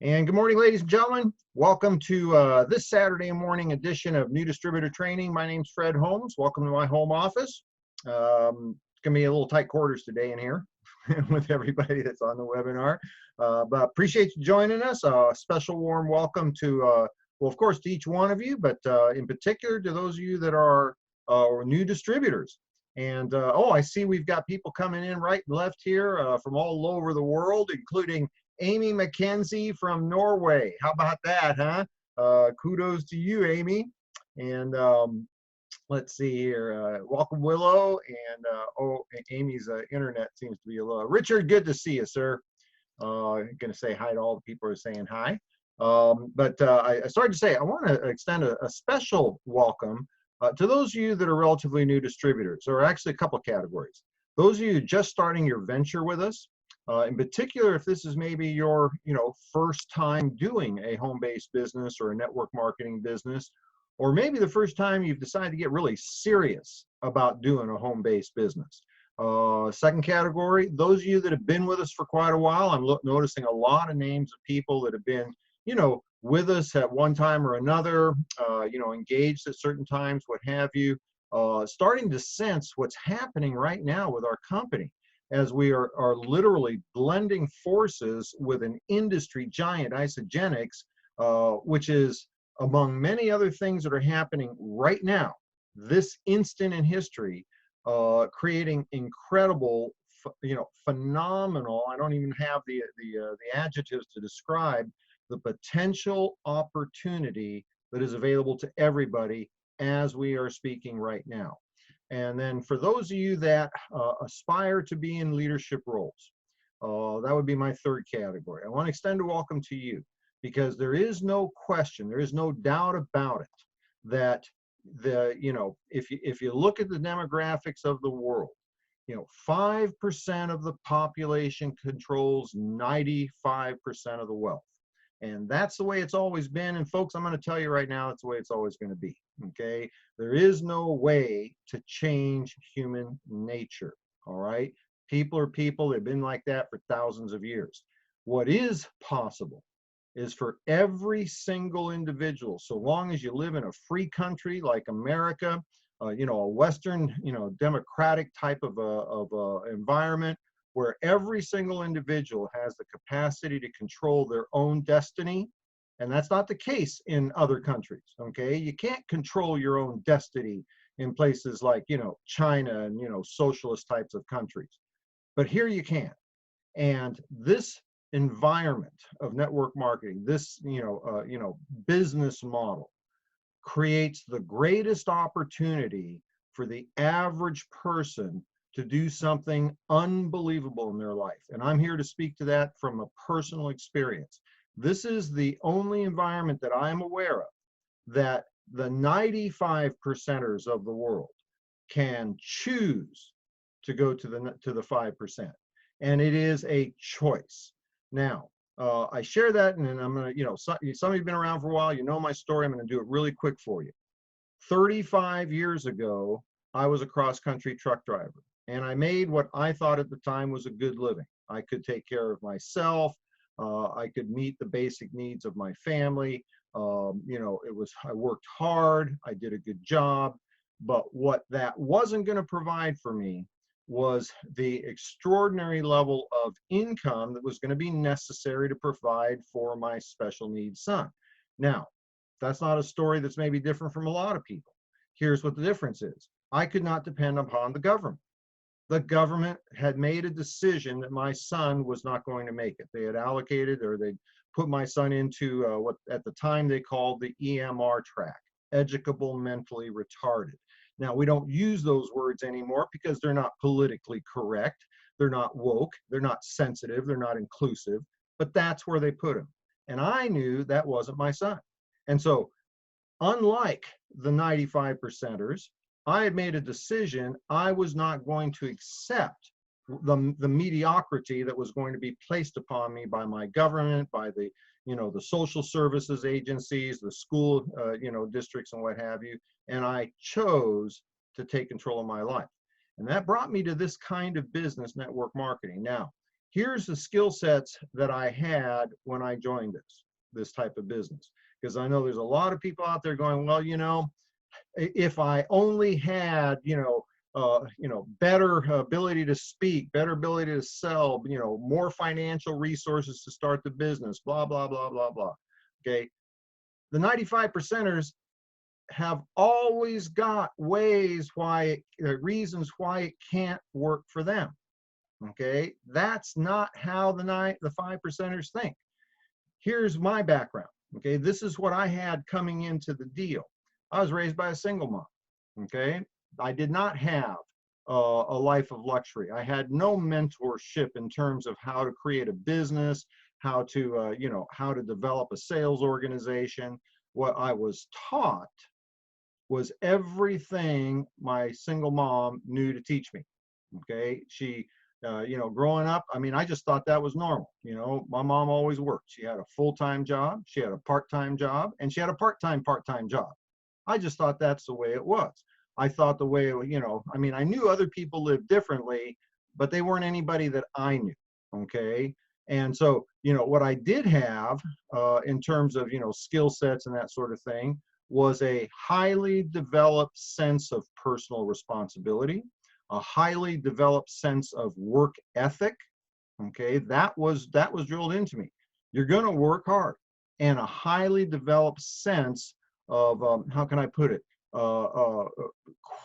And good morning, ladies and gentlemen. Welcome to this Saturday morning edition of New Distributor Training. My name's Fred Holmes. Welcome to my home office. It's going to be a little tight quarters today in here with everybody that's on the webinar. But appreciate you joining us. A special warm welcome to, well, of course, to each one of you, but in particular to those of you that are new distributors. And oh, I see we've got people coming in right and left here from all over the world, including Amy McKenzie from Norway. How about that, huh? Kudos to you, Amy. And let's see here. Welcome, Willow. And oh, Amy's internet seems to be a little. Richard, good to see you, sir. I'm going to say hi to all the people who are saying hi. But I started to say I want to extend a special welcome to those of you that are relatively new distributors. There are actually a couple of categories. Those of you just starting your venture with us. In particular, if this is maybe your first time doing a home-based business or a network marketing business, or maybe the first time you've decided to get really serious about doing a home-based business. Second category, those of you that have been with us for quite a while. I'm noticing a lot of names of people that have been with us at one time or another, engaged at certain times, what have you, starting to sense what's happening right now with our company, as we are literally blending forces with an industry giant, Isagenix, which is, among many other things that are happening right now, this instant in history, creating incredible, phenomenal, I don't even have the adjectives to describe the potential opportunity that is available to everybody as we are speaking right now. And then for those of you that aspire to be in leadership roles, that would be my third category. I want to extend a welcome to you, because there is no question, there is no doubt about it, that if you look at the demographics of the world, 5% of the population controls 95% of the wealth. And that's the way it's always been. And folks, I'm going to tell you right now, that's the way it's always going to be. Okay? There is no way to change human nature. All right? People are people. They've been like that for thousands of years. What is possible is for every single individual, so long as you live in a free country like America, a Western, democratic type of environment, where every single individual has the capacity to control their own destiny. And that's not the case in other countries, okay? You can't control your own destiny in places like, China and, socialist types of countries. But here you can. And this environment of network marketing, this, business model creates the greatest opportunity for the average person to do something unbelievable in their life. And I'm here to speak to that from a personal experience. This is the only environment that I'm aware of that the 95%ers of the world can choose to go to the 5%. And it is a choice. Now, I share that, and then I'm going to, some of you have been around for a while, you know my story. I'm going to do it really quick for you. 35 years ago, I was a cross-country truck driver. And I made what I thought at the time was a good living. I could take care of myself. I could meet the basic needs of my family. I worked hard. I did a good job. But what that wasn't going to provide for me was the extraordinary level of income that was going to be necessary to provide for my special needs son. Now, that's not a story that's maybe different from a lot of people. Here's what the difference is. I could not depend upon the government. The government had made a decision that my son was not going to make it. They had allocated, or they put my son into what at the time they called the EMR track, educable mentally retarded. Now, we don't use those words anymore because they're not politically correct. They're not woke. They're not sensitive. They're not inclusive. But that's where they put him. And I knew that wasn't my son. And so, unlike the 95%ers, I had made a decision. I was not going to accept the mediocrity that was going to be placed upon me by my government, by the social services agencies, the school districts and what have you. And I chose to take control of my life. And that brought me to this kind of business, network marketing. Now, here's the skill sets that I had when I joined this type of business. Because I know there's a lot of people out there going, well, if I only had, better ability to speak, better ability to sell, more financial resources to start the business, blah, blah, blah, blah, blah. Okay. The 95%ers have always got reasons why it can't work for them. Okay. That's not how the 5%ers think. Here's my background. Okay. This is what I had coming into the deal. I was raised by a single mom. Okay. I did not have a life of luxury. I had no mentorship in terms of how to create a business, how to, how to develop a sales organization. What I was taught was everything my single mom knew to teach me. Okay. She, growing up, I mean, I just thought that was normal. My mom always worked. She had a full-time job, she had a part-time job, and she had a part-time job. I just thought that's the way it was. I thought the way, I knew other people lived differently, but they weren't anybody that I knew. Okay. And so, what I did have in terms of, skill sets and that sort of thing was a highly developed sense of personal responsibility, a highly developed sense of work ethic. Okay. That was drilled into me. You're going to work hard, and a highly developed sense of, how can I put it?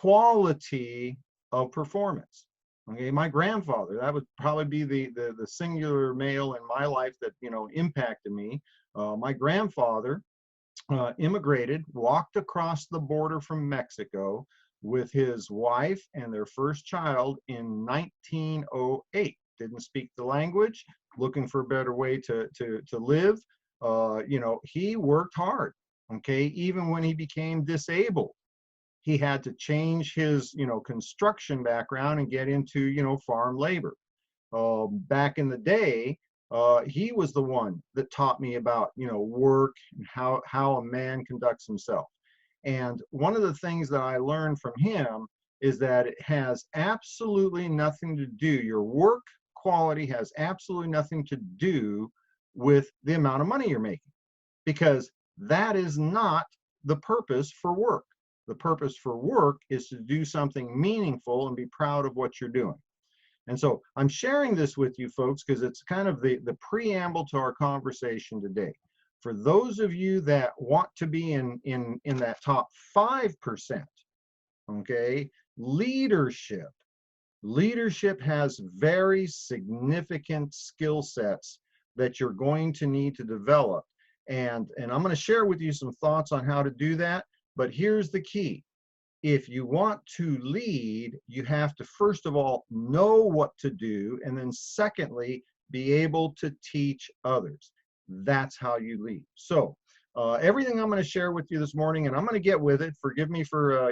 Quality of performance. Okay, my grandfather, that would probably be the singular male in my life that impacted me. My grandfather immigrated, walked across the border from Mexico with his wife and their first child in 1908. Didn't speak the language, looking for a better way to live. He worked hard. Okay, even when he became disabled, he had to change his, construction background and get into, farm labor. Back in the day, he was the one that taught me about, work and how a man conducts himself. And one of the things that I learned from him is that it has absolutely nothing to do, your work quality has absolutely nothing to do with the amount of money you're making, because that is not the purpose for work. The purpose for work is to do something meaningful and be proud of what you're doing. And so I'm sharing this with you folks because it's kind of the preamble to our conversation today. For those of you that want to be in that top 5%, okay, leadership has very significant skill sets that you're going to need to develop. And I'm going to share with you some thoughts on how to do that. But here's the key. If you want to lead, you have to, first of all, know what to do. And then secondly, be able to teach others. That's how you lead. So everything I'm going to share with you this morning, and I'm going to get with it. Forgive me for,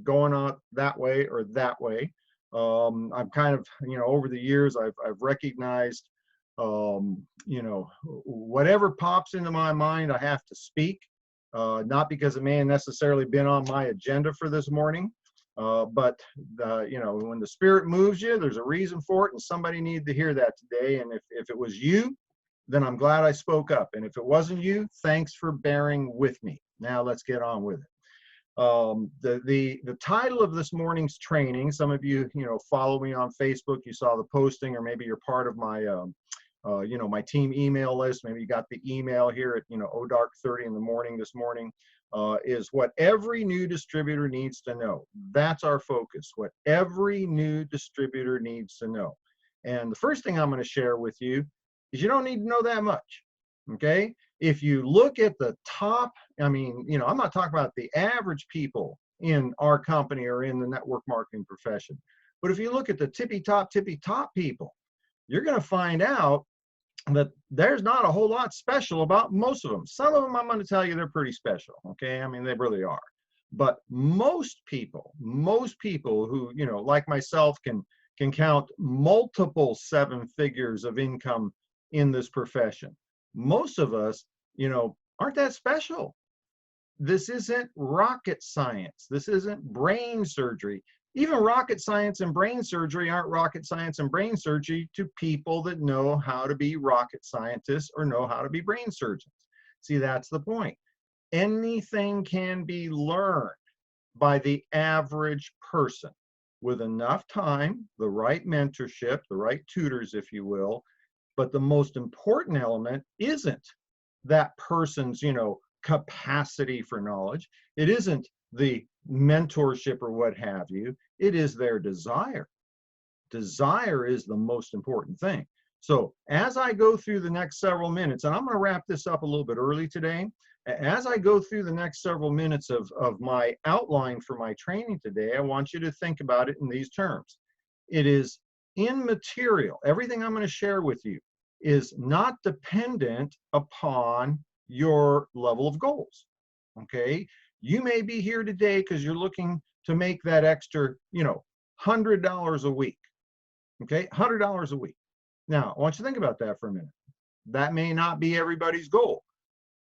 going on that way or that way. I'm kind of, over the years, I've recognized, whatever pops into my mind, I have to speak. Not because it may have necessarily been on my agenda for this morning, but when the Spirit moves you, there's a reason for it, and somebody needed to hear that today. And if it was you, then I'm glad I spoke up. And if it wasn't you, thanks for bearing with me. Now let's get on with it. The title of this morning's training, some of you, follow me on Facebook, you saw the posting, or maybe you're part of my my team email list. Maybe you got the email here at, dark 30 in the morning this morning, is what every new distributor needs to know. That's our focus, what every new distributor needs to know. And the first thing I'm going to share with you is you don't need to know that much. Okay. If you look at the top, I'm not talking about the average people in our company or in the network marketing profession, but if you look at the tippy top people, you're going to find out that there's not a whole lot special about most of them. Some of them, I'm going to tell you, they're pretty special. Okay. They really are. But most people who, like myself, can count multiple 7 figures of income in this profession. Most of us, aren't that special. This isn't rocket science. This isn't brain surgery. Even rocket science and brain surgery aren't rocket science and brain surgery to people that know how to be rocket scientists or know how to be brain surgeons. See, that's the point. Anything can be learned by the average person with enough time, the right mentorship, the right tutors, if you will. But the most important element isn't that person's, capacity for knowledge. It isn't the mentorship or what have you. It is their desire. Desire is the most important thing. So as I go through the next several minutes, and I'm going to wrap this up a little bit early today, as I go through the next several minutes of my outline for my training today, I want you to think about it in these terms. It is immaterial. Everything I'm going to share with you is not dependent upon your level of goals. Okay? You may be here today because you're looking to make that extra, $100 a week. Okay? $100 a week. Now, I want you to think about that for a minute. That may not be everybody's goal.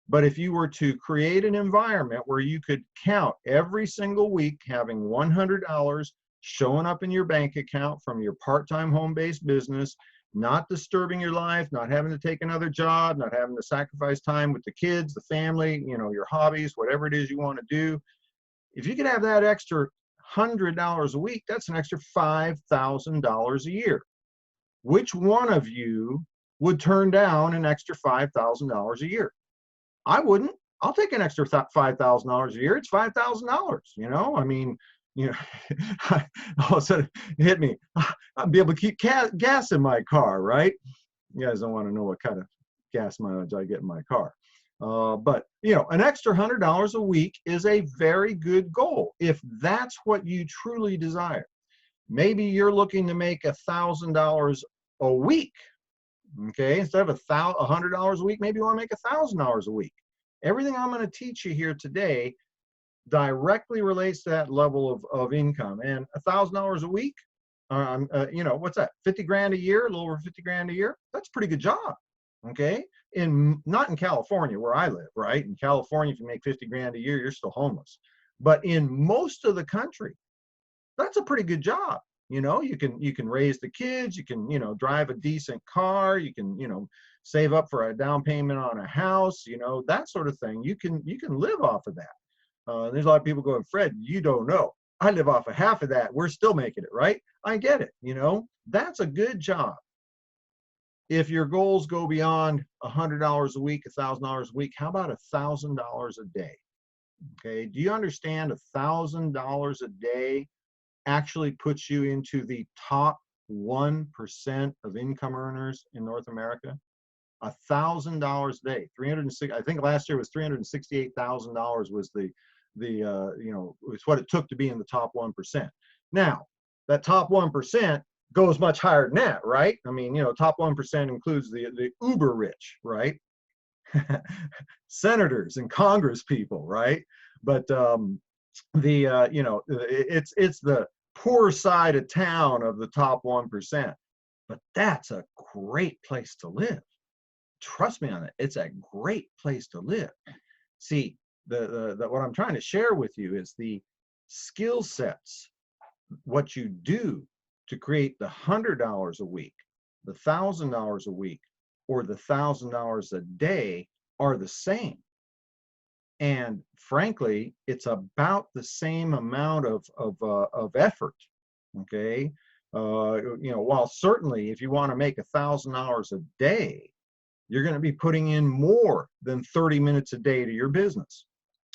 But if you were to create an environment where you could count every single week having $100 showing up in your bank account from your part-time home-based business, not disturbing your life, not having to take another job, not having to sacrifice time with the kids, the family, your hobbies, whatever it is you want to do. If you could have that extra $100 a week, that's an extra $5,000 a year. Which one of you would turn down an extra $5,000 a year? I wouldn't. I'll take an extra $5,000 a year. It's $5,000. I mean, all of a sudden it hit me. I'll be able to keep gas in my car, right? You guys don't want to know what kind of gas mileage I get in my car. But an extra $100 a week is a very good goal if that's what you truly desire. Maybe you're looking to make $1,000 a week. Okay, instead of $100 a week, maybe you want to make $1,000 a week. Everything I'm going to teach you here today directly relates to that level of income. And $1,000 a week, what's that? 50 grand a year, a little over 50 grand a year. That's a pretty good job. Okay, not in California where I live, right? In California, if you make 50 grand a year, you're still homeless. But in most of the country, that's a pretty good job. You can raise the kids, you can, drive a decent car, you can, save up for a down payment on a house, that sort of thing. You can live off of that. There's a lot of people going, Fred, you don't know. I live off of half of that. We're still making it, right? I get it. That's a good job. If your goals go beyond $100 a week, $1,000 a week, how about $1,000 a day? Okay. Do you understand $1,000 a day actually puts you into the top 1% of income earners in North America? $1,000 a day, 306. I think last year was $368,000 was it's what it took to be in the top 1%. Now, that top 1% goes much higher than that, right? I mean, top 1% includes the uber rich, right? Senators and Congress people, right? But it's the poor side of town of the top 1%. But that's a great place to live. Trust me on it. It's a great place to live. See, what I'm trying to share with you is the skill sets, what you do to create the $100 a week, the $1,000 a week, or the $1,000 a day are the same. And frankly, it's about the same amount of effort. Okay, while certainly if you want to make $1,000 a day, you're going to be putting in more than 30 minutes a day to your business,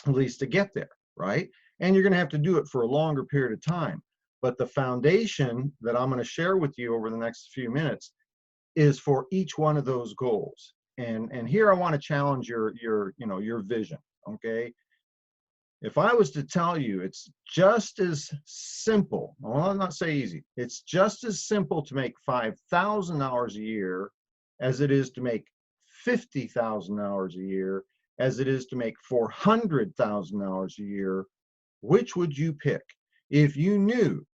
at least to get there, right? And you're going to have to do it for a longer period of time. But the foundation that I'm going to share with you over the next few minutes is for each one of those goals. And here I want to challenge your vision. Okay, if I was to tell you it's just as simple, well, I'll not say easy, it's just as simple to make $5,000 a year as it is to make $50,000 a year, as it is to make $400,000 a year, which would you pick? If you knew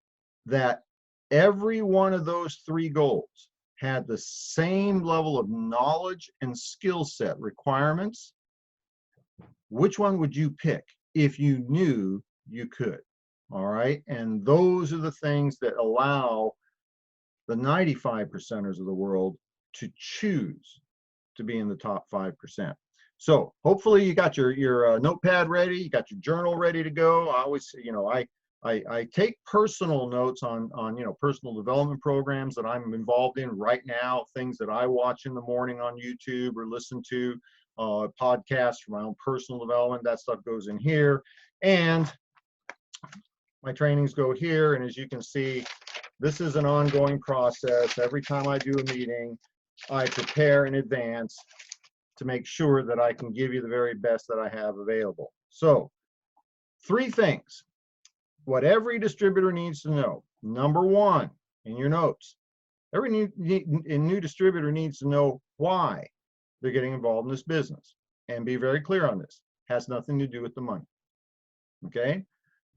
that every one of those three goals had the same level of knowledge and skill set requirements, which one would you pick if you knew you could? All right. And those are the things that allow the 95%ers of the world to choose to be in the top 5%. So hopefully you got your notepad ready, you got your journal ready to go. I always, I take personal notes on personal development programs that I'm involved in right now, things that I watch in the morning on YouTube or listen to, podcasts for my own personal development. That stuff goes in here, and my trainings go here. And as you can see, this is an ongoing process. Every time I do a meeting, I prepare in advance to make sure that I can give you the very best that I have available. So 3 things, what every distributor needs to know. Number 1, in your notes, every new distributor needs to know why they're getting involved in this business, and be very clear on this. It has nothing to do with the money. Okay?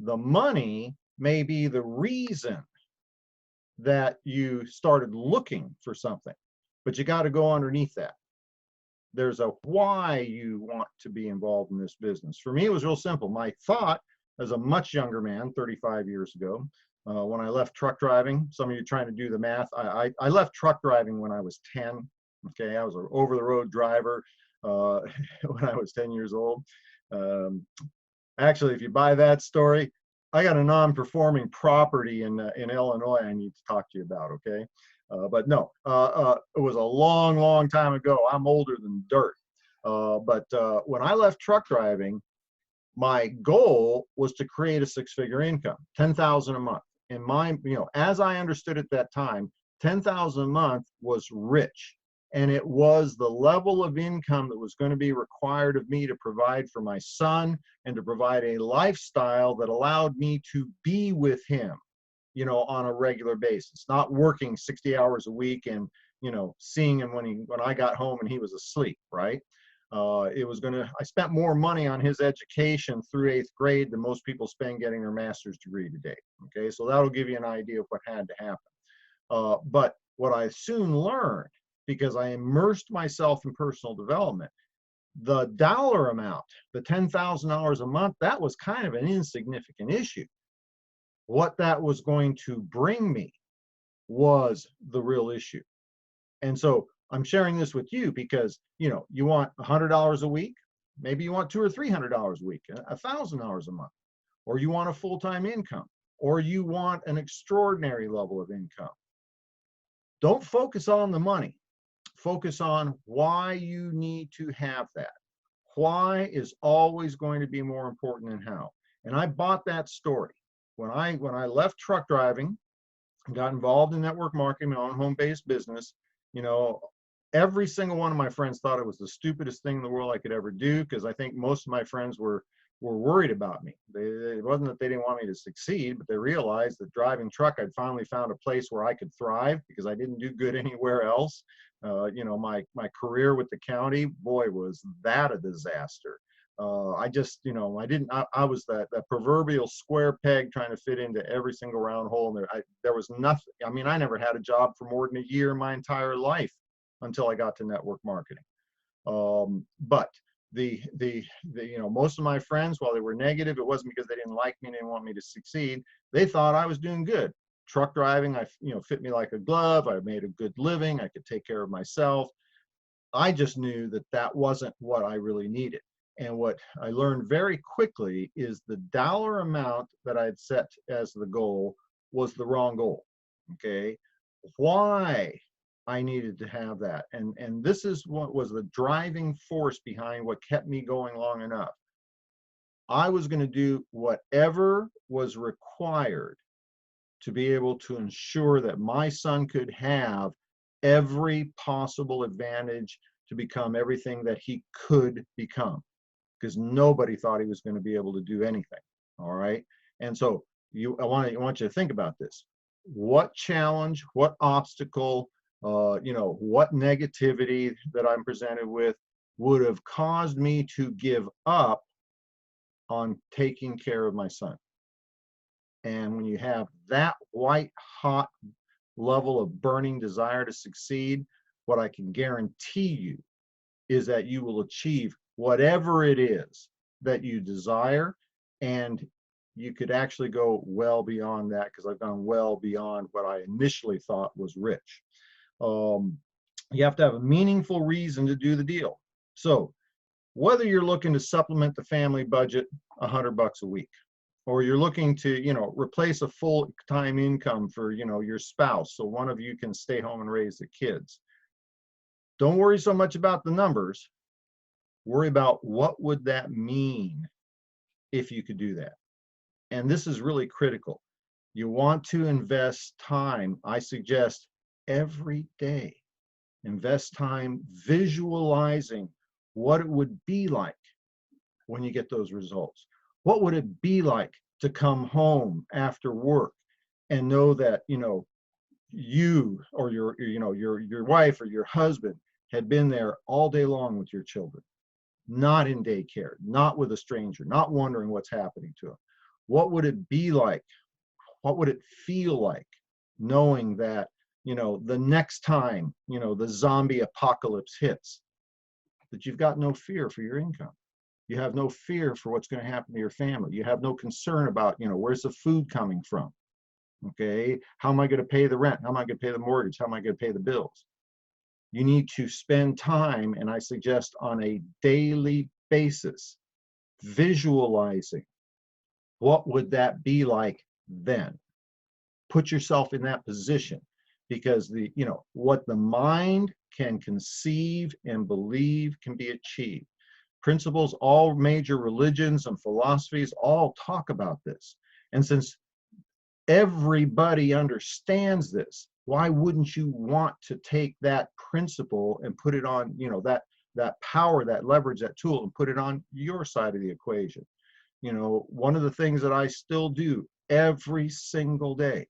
The money may be the reason that you started looking for something, but you got to go underneath that. There's a why you want to be involved in this business. For me, it was real simple. My thought as a much younger man, 35 years ago, when I left truck driving, some of you trying to do the math, I left truck driving when I was 10. Okay, I was an over-the-road driver when I was 10 years old. Actually, if you buy that story, I got a non-performing property in Illinois I need to talk to you about, okay? But no, it was a long, long time ago. I'm older than dirt. But when I left truck driving, my goal was to create a 6-figure income, $10,000 a month. And as I understood at that time, $10,000 a month was rich. And it was the level of income that was going to be required of me to provide for my son and to provide a lifestyle that allowed me to be with him, on a regular basis, not working 60 hours a week and, seeing him when I got home and he was asleep, right? I spent more money on his education through 8th grade than most people spend getting their master's degree today. Okay, so that'll give you an idea of what had to happen. But what I soon learned, because I immersed myself in personal development, the dollar amount, the $10,000 a month, that was kind of an insignificant issue. What that was going to bring me was the real issue. And so I'm sharing this with you because, you want $100 a week, maybe you want $200 or $300 a week, $1,000 a month, or you want a full-time income, or you want an extraordinary level of income. Don't focus on the money. Focus on why you need to have that. Why is always going to be more important than how. And I bought that story. When I left truck driving and got involved in network marketing, my own home-based business, every single one of my friends thought it was the stupidest thing in the world I could ever do, because I think most of my friends were worried about me. It wasn't that they didn't want me to succeed, but they realized that driving truck, I'd finally found a place where I could thrive because I didn't do good anywhere else. My career with the county, boy, was that a disaster. I was that proverbial square peg trying to fit into every single round hole. And there was nothing. I never had a job for more than a year in my entire life until I got to network marketing. But most of my friends, while they were negative, it wasn't because they didn't like me and didn't want me to succeed. They thought I was doing good. Truck driving, fit me like a glove. I made a good living. I could take care of myself. I just knew that that wasn't what I really needed. And what I learned very quickly is the dollar amount that I'd set as the goal was the wrong goal. Okay. Why I needed to have that. And this is what was the driving force behind what kept me going long enough. I was going to do whatever was required to be able to ensure that my son could have every possible advantage to become everything that he could become, because nobody thought he was going to be able to do anything. All right. And so I want you to think about this. What challenge, what obstacle, what negativity that I'm presented with would have caused me to give up on taking care of my son? And when you have that white hot level of burning desire to succeed, what I can guarantee you is that you will achieve whatever it is that you desire. And you could actually go well beyond that, because I've gone well beyond what I initially thought was rich. You have to have a meaningful reason to do the deal. So whether you're looking to supplement the family budget $100 a week, or you're looking to, replace a full-time income for, your spouse, so one of you can stay home and raise the kids, don't worry so much about the numbers. Worry about what would that mean if you could do that. And this is really critical. You want to invest time. I suggest every day, invest time visualizing what it would be like when you get those results. What would it be like to come home after work and know that, you or your wife or your husband had been there all day long with your children, not in daycare, not with a stranger, not wondering what's happening to them. What would it be like? What would it feel like knowing that, the next time, the zombie apocalypse hits, that you've got no fear for your income? You have no fear for what's going to happen to your family. You have no concern about, where's the food coming from? Okay, how am I going to pay the rent? How am I going to pay the mortgage? How am I going to pay the bills? You need to spend time, and I suggest on a daily basis, visualizing what would that be like then. Put yourself in that position, because what the mind can conceive and believe can be achieved. Principles, all major religions and philosophies all talk about this. And since everybody understands this, why wouldn't you want to take that principle and put it on, that power, that leverage, that tool, and put it on your side of the equation? One of the things that I still do every single day,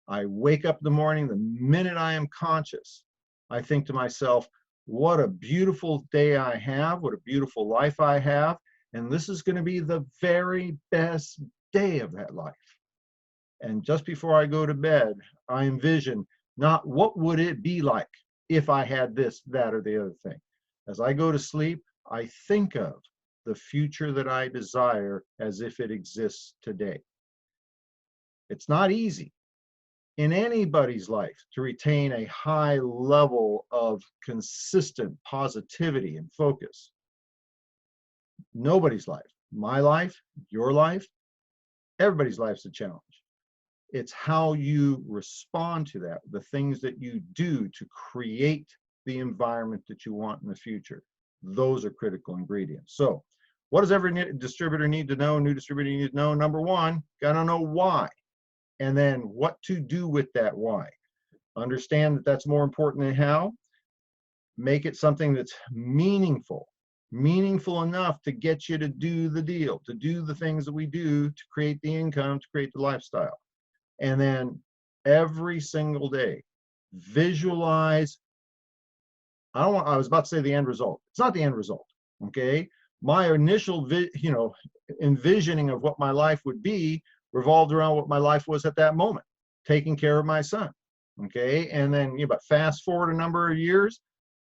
I wake up in the morning, the minute I am conscious, I think to myself, what a beautiful day I have, what a beautiful life I have, and this is going to be the very best day of that life. And just before I go to bed, I envision not what would it be like if I had this, that, or the other thing. As I go to sleep, I think of the future that I desire as if it exists today. It's not easy in anybody's life to retain a high level of consistent positivity and focus. Nobody's life, my life, your life, everybody's life's a challenge. It's how you respond to that, the things that you do to create the environment that you want in the future. Those are critical ingredients. So what does every distributor need to know? New distributor need to know. Number one, gotta know why. And then what to do with that why. Understand that that's more important than how. Make it something that's meaningful enough to get you to do the deal, to do the things that we do to create the income, to create the lifestyle. And then every single day, visualize. I was about to say the end result. It's not the end result, okay? My initial, envisioning of what my life would be revolved around what my life was at that moment, taking care of my son, okay? And then, but fast forward a number of years,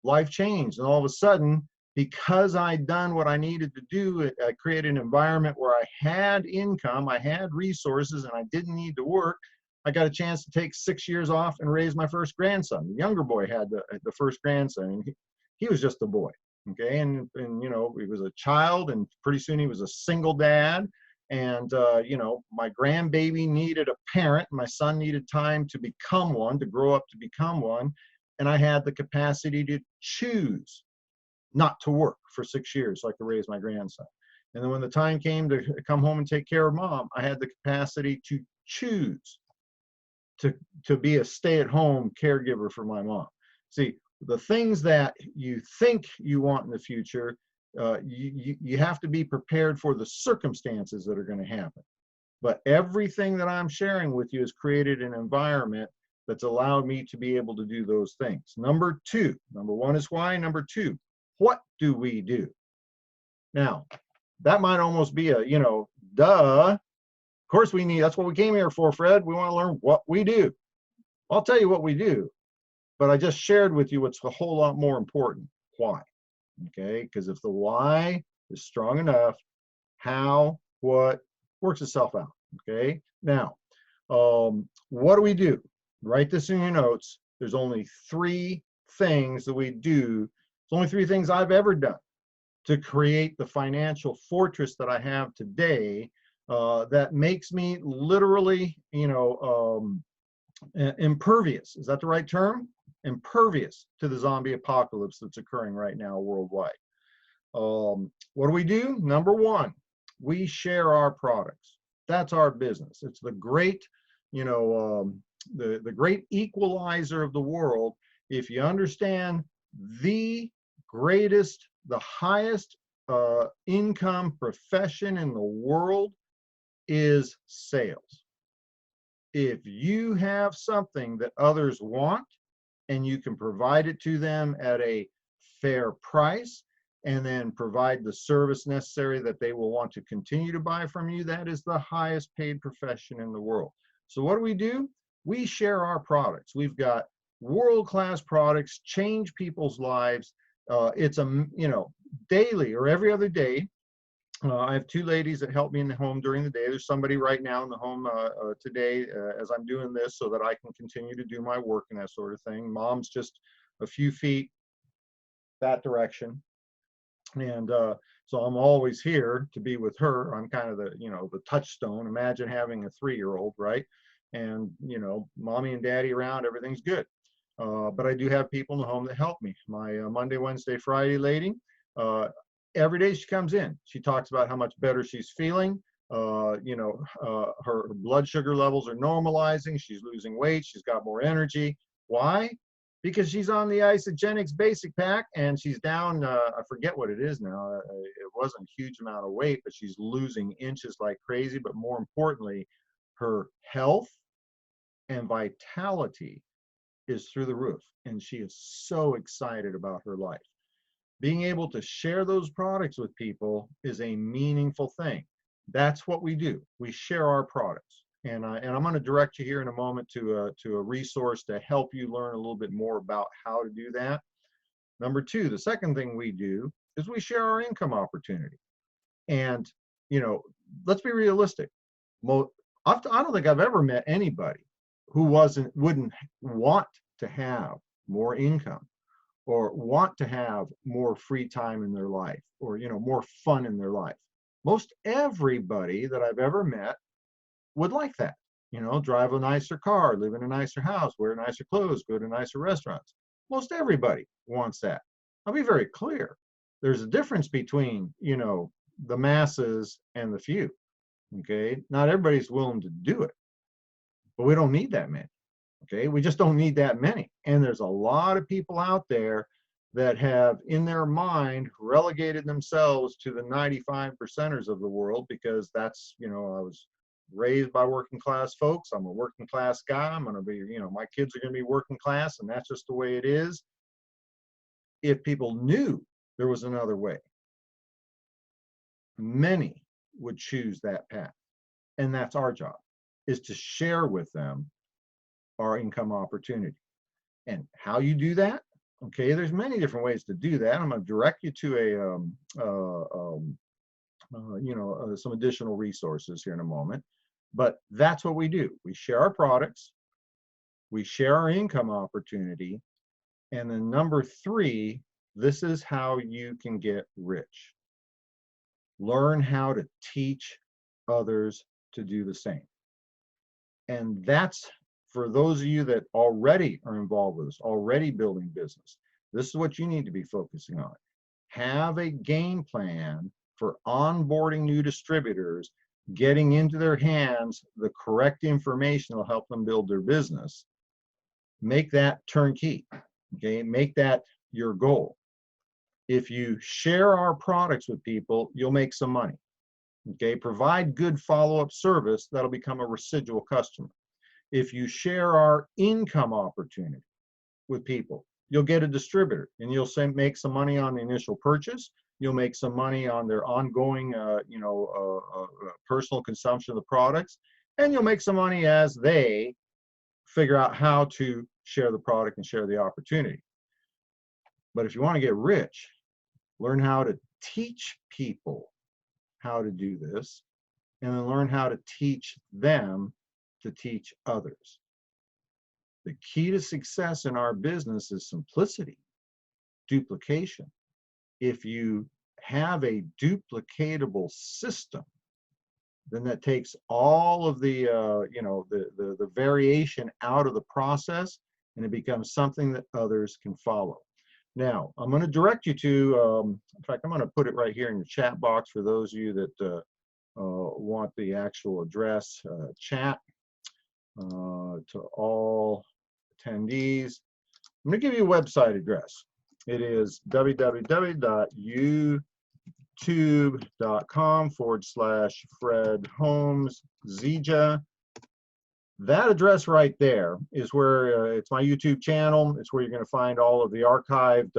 life changed, and all of a sudden, because I'd done what I needed to do, I created an environment where I had income, I had resources, and I didn't need to work. I got a chance to take 6 years off and raise my first grandson. The younger boy had the first grandson, and he was just a boy, okay? And he was a child, and pretty soon he was a single dad. And, my grandbaby needed a parent. My son needed time to become one, to grow up to become one. And I had the capacity to choose not to work for 6 years so I could raise my grandson. And then when the time came to come home and take care of mom, I had the capacity to choose to be a stay-at-home caregiver for my mom. See, the things that you think you want in the future, you have to be prepared for the circumstances that are going to happen. But everything that I'm sharing with you has created an environment that's allowed me to be able to do those things. Number one is why. Number two, what do we do? Now, that might almost be a, duh. Of course that's what we came here for, Fred. We want to learn what we do. I'll tell you what we do, but I just shared with you what's a whole lot more important, why. Okay, because if the why is strong enough, how, what, Works itself out. Okay. Now, what do we do? Write this in your notes. There's only 3 things that we do. There's only 3 things I've ever done to create the financial fortress that I have today, that makes me literally, impervious. Is that the right term? Impervious to the zombie apocalypse that's occurring right now worldwide. What do we do? Number 1, we share our products. That's our business. It's the great, the great equalizer of the world. If you understand the greatest, the highest income profession in the world is sales. If you have something that others want and you can provide it to them at a fair price, and then provide the service necessary that they will want to continue to buy from you, that is the highest paid profession in the world. So what do? We share our products. We've got world-class products, change people's lives. It's daily or every other day. I have 2 ladies that help me in the home during the day. There's somebody right now in the home today as I'm doing this, so that I can continue to do my work and that sort of thing. Mom's just a few feet that direction. And so I'm always here to be with her. I'm kind of the touchstone. Imagine having a 3-year-old, right? And, mommy and daddy around, everything's good. But I do have people in the home that help me. My Monday, Wednesday, Friday lady, every day she comes in, she talks about how much better she's feeling. Her blood sugar levels are normalizing. She's losing weight. She's got more energy. Why? Because she's on the Isogenics basic pack, and she's down, I forget what it is now. It wasn't a huge amount of weight, but she's losing inches like crazy. But more importantly, her health and vitality is through the roof, and she is so excited about her life. Being able to share those products with people is a meaningful thing. That's what we do. We share our products. And I'm going to direct you here in a moment to a resource to help you learn a little bit more about how to do that. Number 2, the second thing we do is we share our income opportunity. And, let's be realistic. I don't think I've ever met anybody who wouldn't want to have more income, or want to have more free time in their life, or, more fun in their life. Most everybody that I've ever met would like that. Drive a nicer car, live in a nicer house, wear nicer clothes, go to nicer restaurants. Most everybody wants that. I'll be very clear. There's a difference between, the masses and the few. Okay. Not everybody's willing to do it, but we don't need that many. Okay. We just don't need that many. And there's a lot of people out there that have in their mind relegated themselves to the 95%ers of the world, because that's, I was raised by working class folks. I'm a working class guy. I'm going to be, my kids are going to be working class, and that's just the way it is. If people knew there was another way, many would choose that path. And that's our job, is to share with them our income opportunity. And how you do that? Okay, there's many different ways to do that. I'm going to direct you to some additional resources here in a moment. But that's what we do. We share our products, we share our income opportunity, and then number 3, this is how you can get rich. Learn how to teach others to do the same. And that's for those of you that already are involved with us, already building business. This is what you need to be focusing on. Have a game plan for onboarding new distributors, getting into their hands the correct information that will help them build their business. Make that turnkey. Okay, make that your goal. If you share our products with people, you'll make some money. Okay, provide good follow-up service, that'll become a residual customer. If you share our income opportunity with people, you'll get a distributor, and you'll make some money on the initial purchase. You'll make some money on their ongoing, personal consumption of the products, and you'll make some money as they figure out how to share the product and share the opportunity. But if you want to get rich, learn how to teach people how to do this, and then learn how to teach them to teach others. The key to success in our business is simplicity, duplication. If you have a duplicatable system, then that takes all of the the variation out of the process, and it becomes something that others can follow. Now, I'm going to direct you to, in fact, I'm going to put it right here in the chat box for those of you that want the actual address, chat to all attendees. I'm going to give you a website address. It is www.youtube.com/Fred Holmes Zija. That address right there is where it's my YouTube channel. It's where you're going to find all of the archived,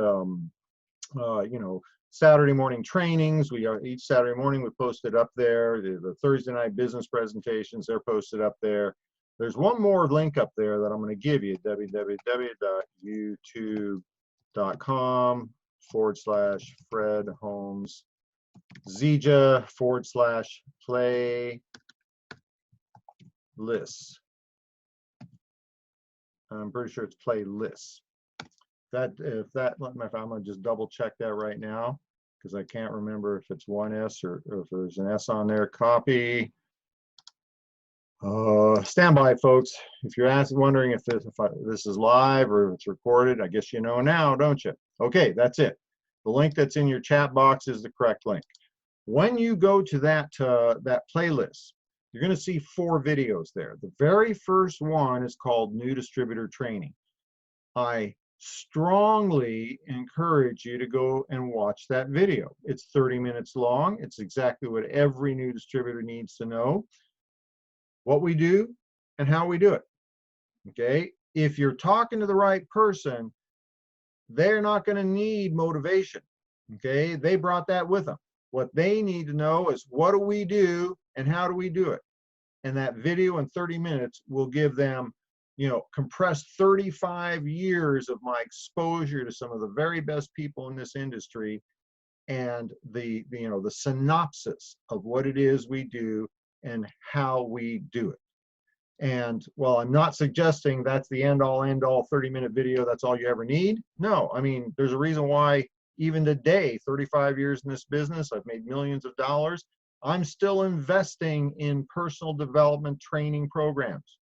Saturday morning trainings. We are each Saturday morning we post it up there. The Thursday night business presentations, they're posted up there. There's one more link up there that I'm going to give you, www.youtube.com/Fred Holmes Zija/playlist. I'm pretty sure it's playlists. I'm going to just double check that right now because I can't remember if it's one S or if there's an S on there. Copy. Stand by, folks. If you're wondering if this is live or if it's recorded, I guess you know now, don't you? Okay, that's it. The link that's in your chat box is the correct link. When you go to that playlist, you're going to see 4 videos there. The very first one is called New Distributor Training. I strongly encourage you to go and watch that video. It's 30 minutes long. It's exactly what every new distributor needs to know. What we do and how we do it. Okay? If you're talking to the right person, they're not going to need motivation. Okay? They brought that with them. What they need to know is what do we do and how do we do it? And that video in 30 minutes will give them, compressed 35 years of my exposure to some of the very best people in this industry, and the synopsis of what it is we do and how we do it. And while I'm not suggesting that's the end all 30-minute video, that's all you ever need. No, I mean, there's a reason why even today, 35 years in this business, I've made millions of dollars. I'm still investing in personal development training programs.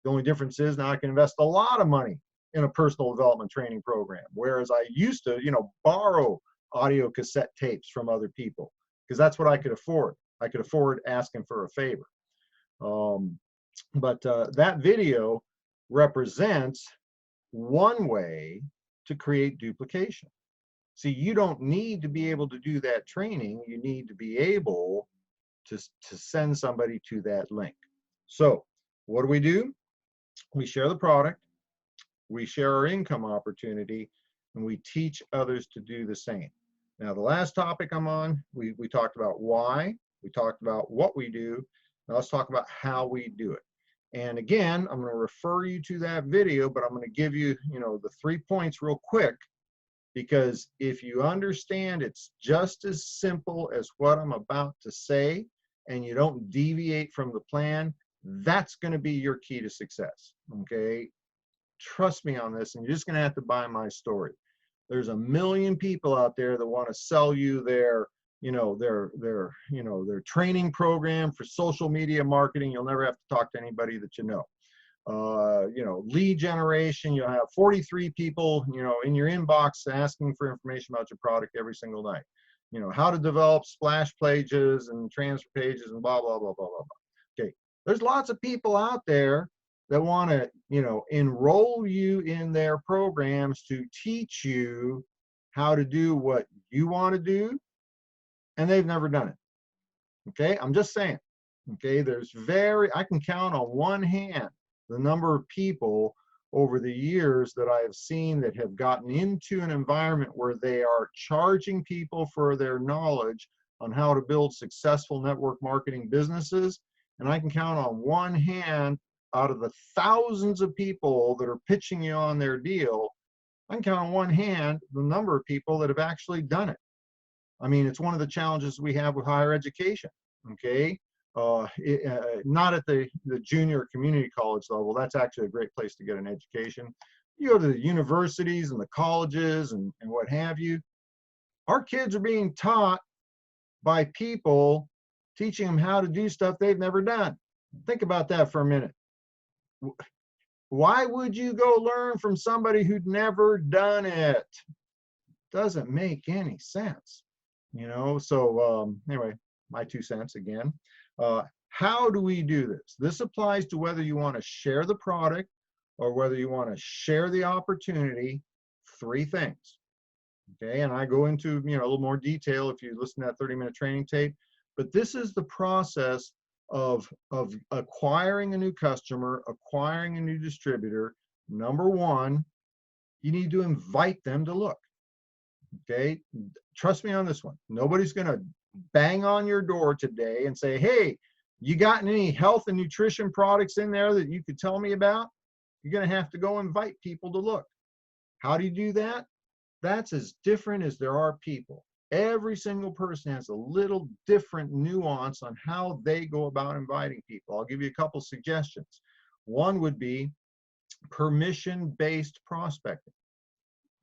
The only difference is now I can invest a lot of money in a personal development training program, whereas I used to, borrow audio cassette tapes from other people because that's what I could afford. I could afford asking for a favor. But that video represents one way to create duplication. See, you don't need to be able to do that training. You need to be able to send somebody to that link. So what do? We share the product, we share our income opportunity, and we teach others to do the same. Now, the last topic I'm on, we talked about why, we talked about what we do. Now let's talk about how we do it. And again, I'm going to refer you to that video, but I'm going to give you, the 3 points real quick, because if you understand it's just as simple as what I'm about to say, and you don't deviate from the plan, that's going to be your key to success. Okay? Trust me on this, and you're just going to have to buy my story. There's a million people out there that want to sell you their training program for social media marketing. You'll never have to talk to anybody that you know. Lead generation, you'll have 43 people, in your inbox asking for information about your product every single night. How to develop splash pages and transfer pages and blah, blah, blah, blah, blah, blah. Okay. There's lots of people out there that want to, enroll you in their programs to teach you how to do what you want to do, and they've never done it. Okay, I'm just saying. Okay, I can count on one hand the number of people over the years that I have seen that have gotten into an environment where they are charging people for their knowledge on how to build successful network marketing businesses. And I can count on one hand, out of the thousands of people that are pitching you on their deal, I can count on one hand the number of people that have actually done it. I mean, it's one of the challenges we have with higher education. Okay, not at the junior community college level. That's actually a great place to get an education. You go to the universities and the colleges and what have you. Our kids are being taught by people teaching them how to do stuff they've never done. Think about that for a minute. Why would you go learn from somebody who'd never done it? Doesn't make any sense, you know? So anyway, my 2 cents again. How do we do this? This applies to whether you want to share the product or whether you want to share the opportunity. 3 things. Okay, and I go into, you know, a little more detail if you listen to that 30-minute training tape, but this is the process of acquiring a new customer, acquiring a new distributor. Number 1, you need to invite them to look. Okay, trust me on this one. Nobody's going to bang on your door today and say, hey, you got any health and nutrition products in there that you could tell me about? You're going to have to go invite people to look. How do you do that? That's as different as there are people. Every single person has a little different nuance on how they go about inviting people. I'll give you a couple suggestions. One would be permission-based prospecting.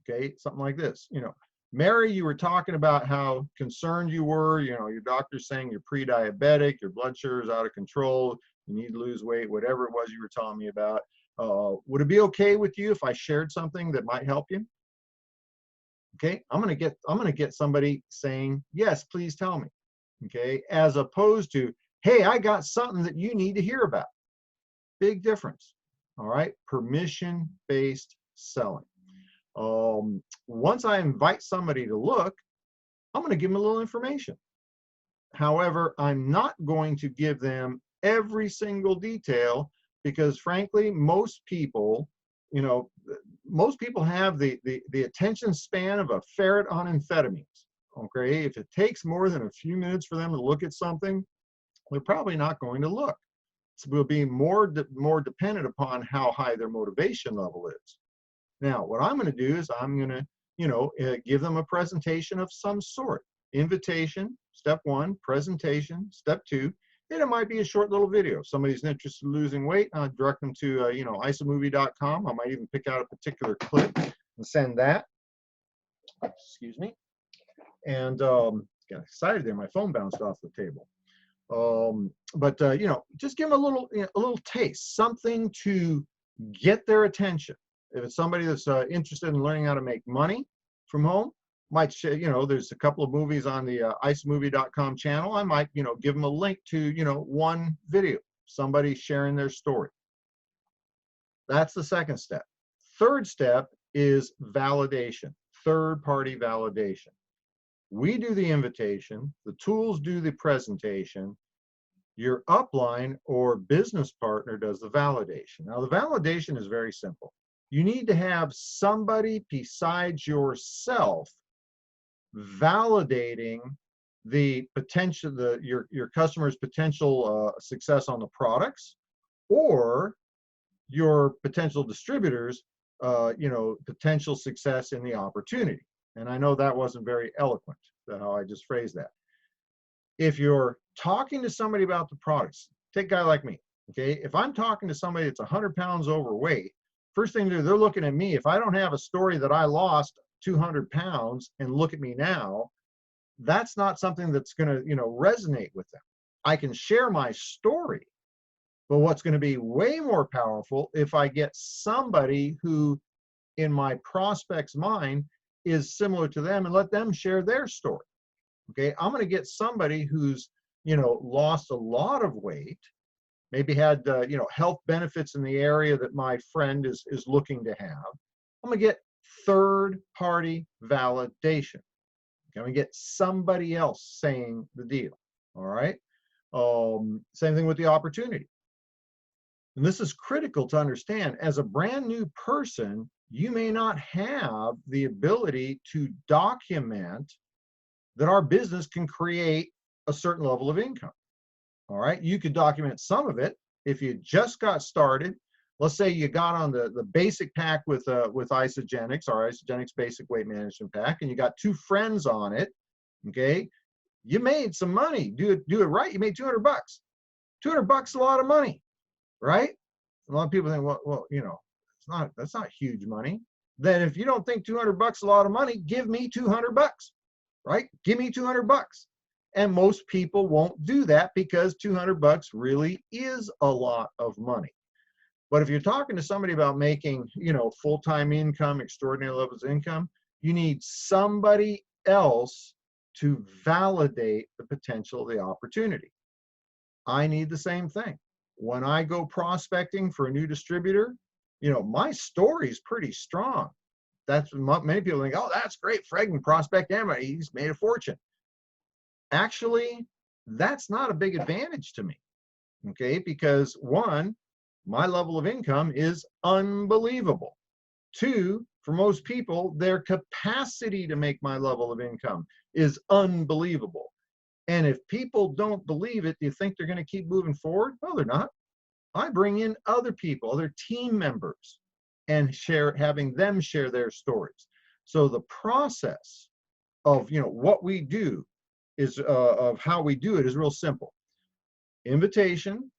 Okay, something like this. You know, Mary, you were talking about how concerned you were. You know, your doctor's saying you're pre-diabetic, your blood sugar is out of control, you need to lose weight, whatever it was you were telling me about. Would it be okay with you if I shared something that might help you? Okay, I'm gonna get somebody saying, yes, please tell me. Okay, as opposed to, hey, I got something that you need to hear about. Big difference. All right, permission-based selling. Once I invite somebody to look, I'm going to give them a little information. However, I'm not going to give them every single detail because, frankly, most people, you know, most people have the attention span of a ferret on amphetamines. Okay, if it takes more than a few minutes for them to look at something, they're probably not going to look. It will be more dependent upon how high their motivation level is. Now, what I'm going to do is I'm going to, you know, give them a presentation of some sort. Invitation, step 1, presentation, step 2, and it might be a short little video. If somebody's interested in losing weight, I'll direct them to, you know, isomovie.com. I might even pick out a particular clip and send that. Excuse me. And got excited there. My phone bounced off the table. You know, just give them a little taste, something to get their attention. If it's somebody that's interested in learning how to make money from home, might share, you know, there's a couple of movies on the isomovie.com channel. I might, you know, give them a link to, you know, one video, somebody sharing their story. That's the second step. Third step is validation, third-party validation. We do the invitation, the tools do the presentation, your upline or business partner does the validation. Now, the validation is very simple. You need to have somebody besides yourself validating the potential, your customer's potential success on the products, or your potential distributors, you know, potential success in the opportunity. And I know that wasn't very eloquent, how I just phrased that. If you're talking to somebody about the products, take a guy like me, okay? If I'm talking to somebody that's 100 pounds overweight, first thing they're looking at me. If I don't have a story that I lost 200 pounds and look at me now, that's not something that's going to, you know, resonate with them. I can share my story, but what's going to be way more powerful if I get somebody who, in my prospect's mind, is similar to them and let them share their story. Okay, I'm going to get somebody who's, you know, lost a lot of weight, maybe had, you know, health benefits in the area that my friend is looking to have. I'm going to get third-party validation. Okay, I'm going to get somebody else saying the deal. All right. Same thing with the opportunity. And this is critical to understand. As a brand new person, you may not have the ability to document that our business can create a certain level of income. All right, you could document some of it if you just got started. Let's say you got on the basic pack with Isagenix, our Isagenix Basic Weight Management Pack, and you got 2 friends on it. Okay, you made some money. Do it right. You made $200. $200 is a lot of money, right? A lot of people think, well, you know, that's not huge money. Then if you don't think $200 is a lot of money, give me $200, right? Give me $200. And most people won't do that because $200 really is a lot of money. But if you're talking to somebody about making, you know, full-time income, extraordinary levels of income, you need somebody else to validate the potential of the opportunity. I need the same thing. When I go prospecting for a new distributor, you know, my story is pretty strong. That's many people think, oh, that's great. Fred can prospect him. He's made a fortune. Actually, that's not a big advantage to me. Okay, because one, my level of income is unbelievable. Two, for most people, their capacity to make my level of income is unbelievable. And if people don't believe it, do you think they're going to keep moving forward? No, they're not. I bring in other people, other team members, and having them share their stories. So the process of, you know, what we do is of how we do it is real simple. Invitation,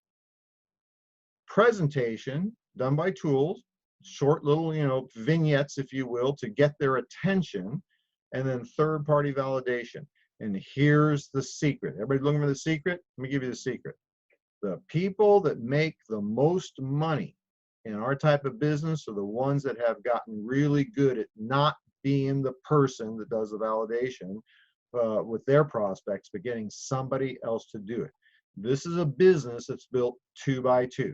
presentation done by tools, short little, you know, vignettes, if you will, to get their attention, and then third-party validation. And here's the secret. Everybody looking for the secret? Let me give you the secret. The people that make the most money in our type of business are the ones that have gotten really good at not being the person that does the validation with their prospects, but getting somebody else to do it. This is a business that's built 2 by 2.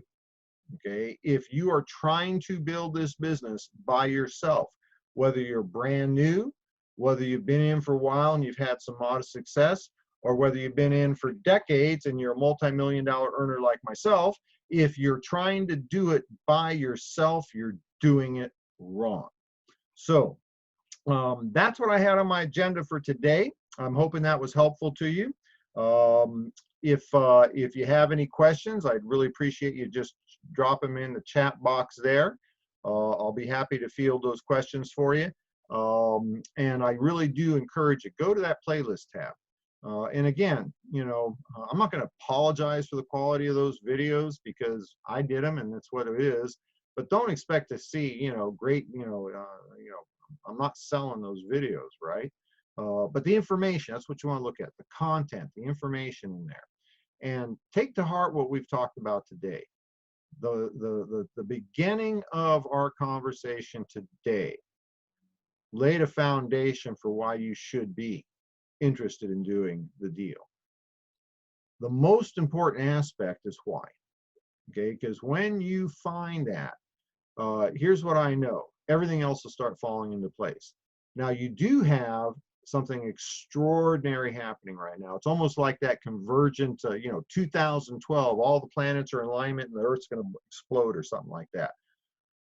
Okay, if you are trying to build this business by yourself, whether you're brand new, whether you've been in for a while and you've had some modest success, or whether you've been in for decades and you're a multi-million-dollar earner like myself, if you're trying to do it by yourself, you're doing it wrong. So that's what I had on my agenda for today. I'm hoping that was helpful to you. If you have any questions, I'd really appreciate you just drop them in the chat box there. I'll be happy to field those questions for you. And I really do encourage you, go to that playlist tab. And again, you know, I'm not going to apologize for the quality of those videos because I did them and that's what it is. But don't expect to see, you know, great, I'm not selling those videos, right? But the information, that's what you want to look at, the content, the information in there. And take to heart what we've talked about today. The beginning of our conversation today laid a foundation for why you should be interested in doing the deal. The most important aspect is why. Okay, because when you find that, here's what I know. Everything else will start falling into place. Now, you do have something extraordinary happening right now. It's almost like that convergent, 2012, all the planets are in alignment and the Earth's going to explode or something like that.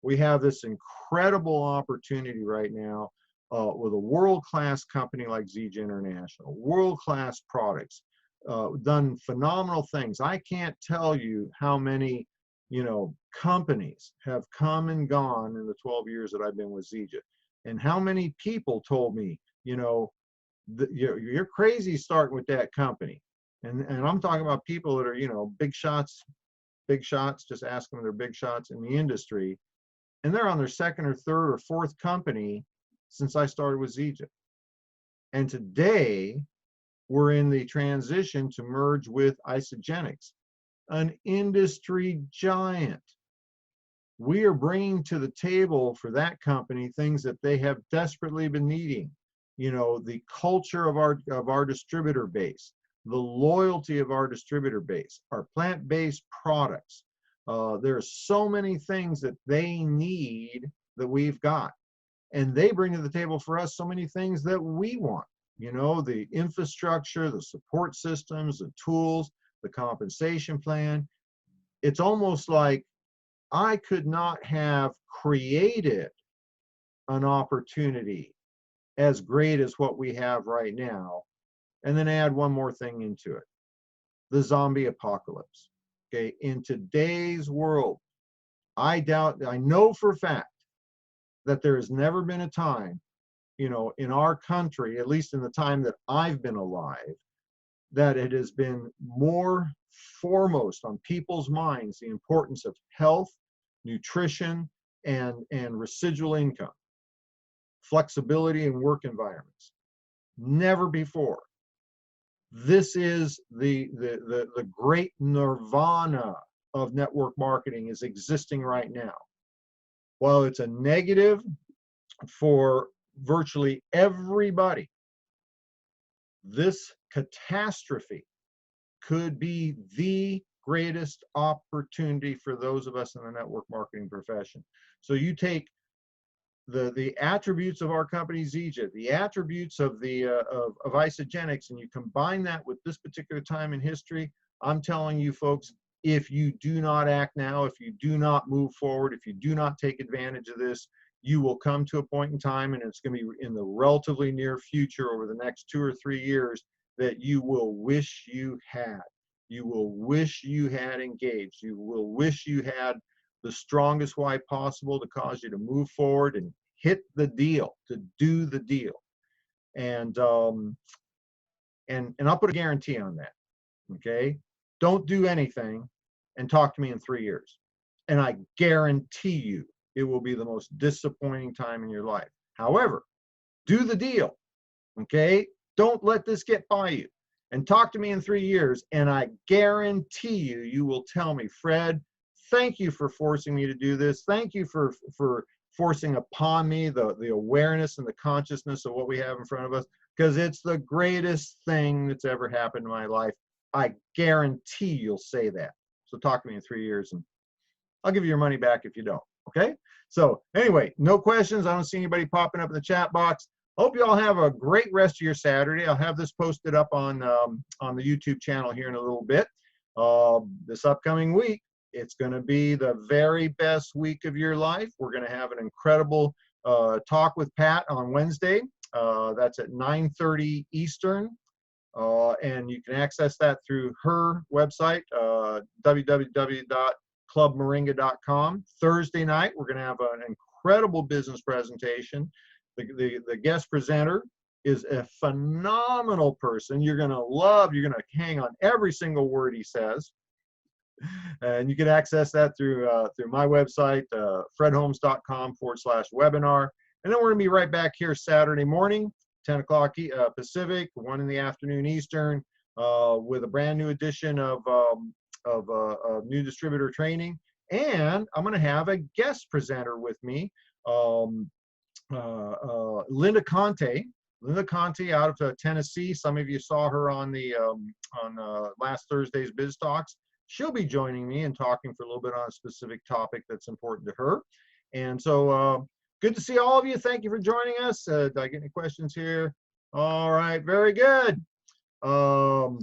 We have this incredible opportunity right now with a world-class company like ZJ International, world-class products, done phenomenal things. I can't tell you how many, companies have come and gone in the 12 years that I've been with ZJ, and how many people told me, you're crazy starting with that company. And I'm talking about people that are, big shots, just ask them, they're big shots in the industry. And they're on their second or third or fourth company since I started with ZJ. And today we're in the transition to merge with Isogenics, an industry giant. We are bringing to the table for that company things that they have desperately been needing. The culture of our distributor base, the loyalty of our distributor base, our plant-based products. There's so many things that they need that we've got. And they bring to the table for us so many things that we want. The infrastructure, the support systems, the tools, the compensation plan. It's almost like I could not have created an opportunity as great as what we have right now, and then add one more thing into it: the zombie apocalypse. Okay, in today's world, I know for a fact that there has never been a time, in our country, at least in the time that I've been alive, that it has been more foremost on people's minds, the importance of health, nutrition, and residual income, flexibility in work environments. Never before. This is the great nirvana of network marketing is existing right now. While it's a negative for virtually everybody, this catastrophe could be the greatest opportunity for those of us in the network marketing profession. So you take the attributes of our company Zija, the attributes of the of Isogenics, and you combine that with this particular time in history. I'm telling you folks, if you do not act now, if you do not move forward, if you do not take advantage of this, you will come to a point in time, and it's going to be in the relatively near future over the next 2 or 3 years, that you will wish you had. You will wish you had engaged. You will wish you had the strongest why possible to cause you to move forward and hit the deal, to do the deal. And I'll put a guarantee on that. Okay? Don't do anything and talk to me in 3 years. And I guarantee you it will be the most disappointing time in your life. However, do the deal. Okay? Don't let this get by you. And talk to me in 3 years, and I guarantee you, you will tell me, Fred, thank you for forcing me to do this. Thank you for forcing upon me the awareness and the consciousness of what we have in front of us, because it's the greatest thing that's ever happened in my life. I guarantee you'll say that. So talk to me in 3 years, and I'll give you your money back if you don't. Okay? So anyway, no questions. I don't see anybody popping up in the chat box. Hope you all have a great rest of your Saturday. I'll have this posted up on the YouTube channel here in a little bit. This upcoming week, it's going to be the very best week of your life. We're going to have an incredible talk with Pat on Wednesday. That's at 9:30 Eastern. And you can access that through her website, www.clubmoringa.com. Thursday night, we're going to have an incredible business presentation. The guest presenter is a phenomenal person. You're going to love, you're going to hang on every single word he says. And you can access that through my website, fredholmes.com/webinar. And then we're going to be right back here Saturday morning, 10 o'clock Pacific, 1 in the afternoon Eastern, with a brand new edition of new distributor training. And I'm going to have a guest presenter with me, Linda Conte out of Tennessee. Some of you saw her on last Thursday's Biz Talks. She'll be joining me and talking for a little bit on a specific topic that's important to her. And so good to see all of you. Thank you for joining us. Did I get any questions here? All right, very good. Have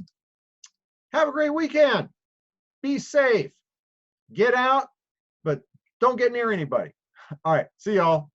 a great weekend. Be safe. Get out, but don't get near anybody. All right, see y'all.